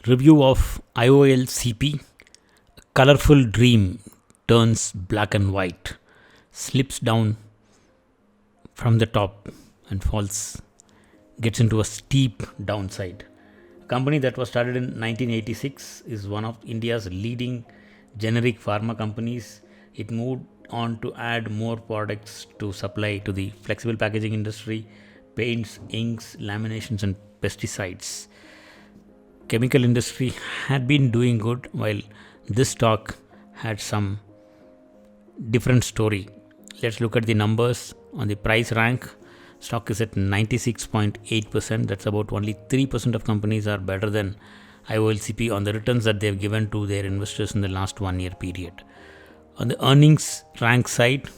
Review of IOLCP. Colorful dream turns black and white, slips down from the top and falls, gets into a steep downside. A company that was started in 1986 is one of India's leading generic pharma companies. It moved on to add more products to supply to the flexible packaging industry, paints, inks, laminations and pesticides. Chemical industry had been doing good, while this stock had some different story. Let's look at the numbers. On the price rank, stock is at 96.8%. That's about only 3% of companies are better than IOLCP on the returns that they've given to their investors in the last 1 year period. On the earnings rank side,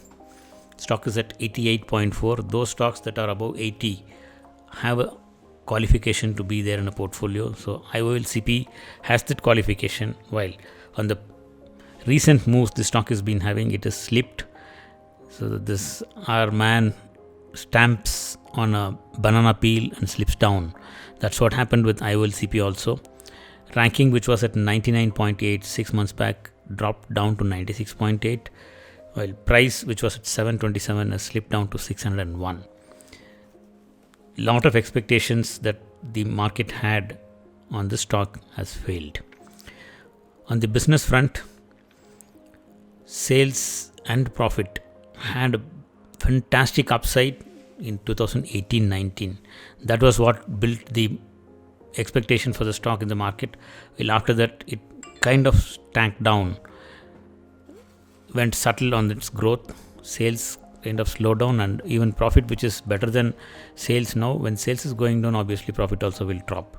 stock is at 88.4. Those stocks that are above 80 have a qualification to be there in a portfolio. So IOLCP has that qualification, while on the recent moves the stock has been having, it has slipped. So this our man stamps on a banana peel and slips down. That's what happened with IOLCP also. Ranking, which was at 99.8 6 months back, dropped down to 96.8, while price, which was at 727, has slipped down to 601. Lot of expectations that the market had on the stock has failed. On the business front, sales and profit had a fantastic upside in 2018-19. That was what built the expectation for the stock in the market. Well, after that, it kind of tanked down, went subtle on its growth. Sales kind of slowed down, and even profit, which is better than sales now. When sales is going down, obviously profit also will drop.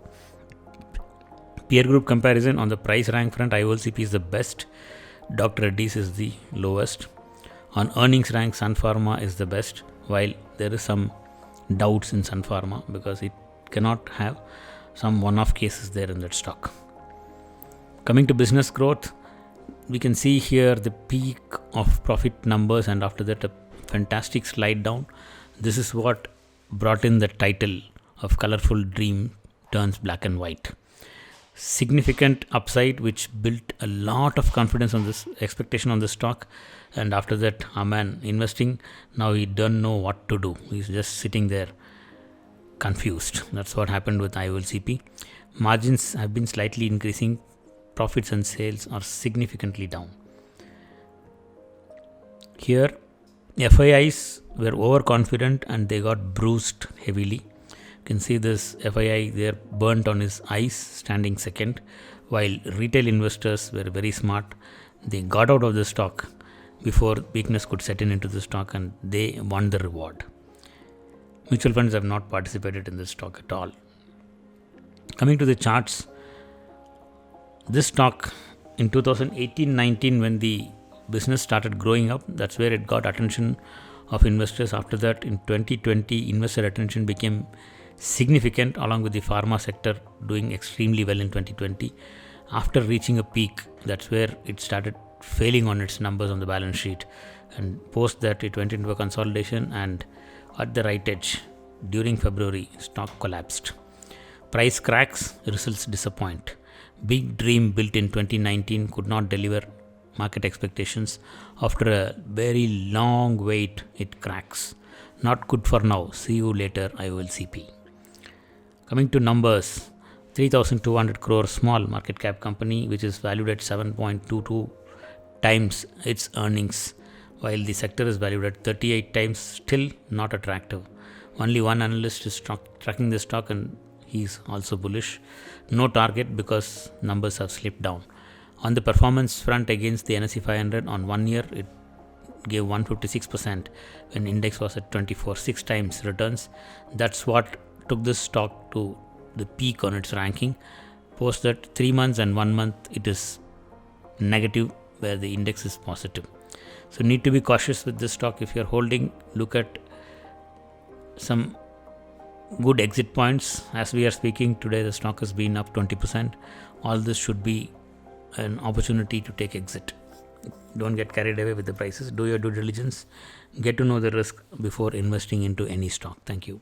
Peer group comparison, on the price rank front, IOLCP is the best, Dr. Reddy's is the lowest. On earnings rank, Sun Pharma is the best, while there is some doubts in Sun Pharma because it cannot have some one-off cases there in that stock. Coming to business growth, we can see here the peak of profit numbers, and after that a fantastic slide down. This is what brought in the title of Colorful Dream Turns Black and White. Significant upside, which built a lot of confidence on this expectation on the stock, and after that a man investing, now he don't know what to do. He's just sitting there confused. That's what happened with IOLCP. Margins have been slightly increasing, profits and sales are significantly down. Here FIIs were overconfident and they got bruised heavily. You can see this FII there burnt on his eyes, standing second, while retail investors were very smart. They got out of the stock before weakness could set in into the stock, and they won the reward. Mutual funds have not participated in this stock at all. Coming to the charts, this stock in 2018-19, when the business started growing up, that's where it got attention of investors. After that, in 2020, investor attention became significant, along with the pharma sector doing extremely well in 2020. After reaching a peak, that's where it started failing on its numbers on the balance sheet, and post that it went into a consolidation, and at the right edge during February, stock collapsed. Price cracks, results disappoint. Big dream built in 2019 could not deliver market expectations. After a very long wait, it cracks. Not good for now. See you later, IOLCP. Coming to numbers, 3,200 crore small market cap company, which is valued at 7.22 times its earnings, while the sector is valued at 38 times, still not attractive. Only one analyst is tracking the stock, and he's also bullish. No target because numbers have slipped down. On the performance front, against the NSE 500 on 1 year, it gave 156% when index was at 24, 6 times returns. That's what took this stock to the peak on its ranking. Post that 3 months and 1 month, it is negative where the index is positive. So need to be cautious with this stock. If you're holding, look at some good exit points. As we are speaking today, the stock has been up 20%. All this should be an opportunity to take exit. Don't get carried away with the prices. Do your due diligence. Get to know the risk before investing into any stock. Thank you.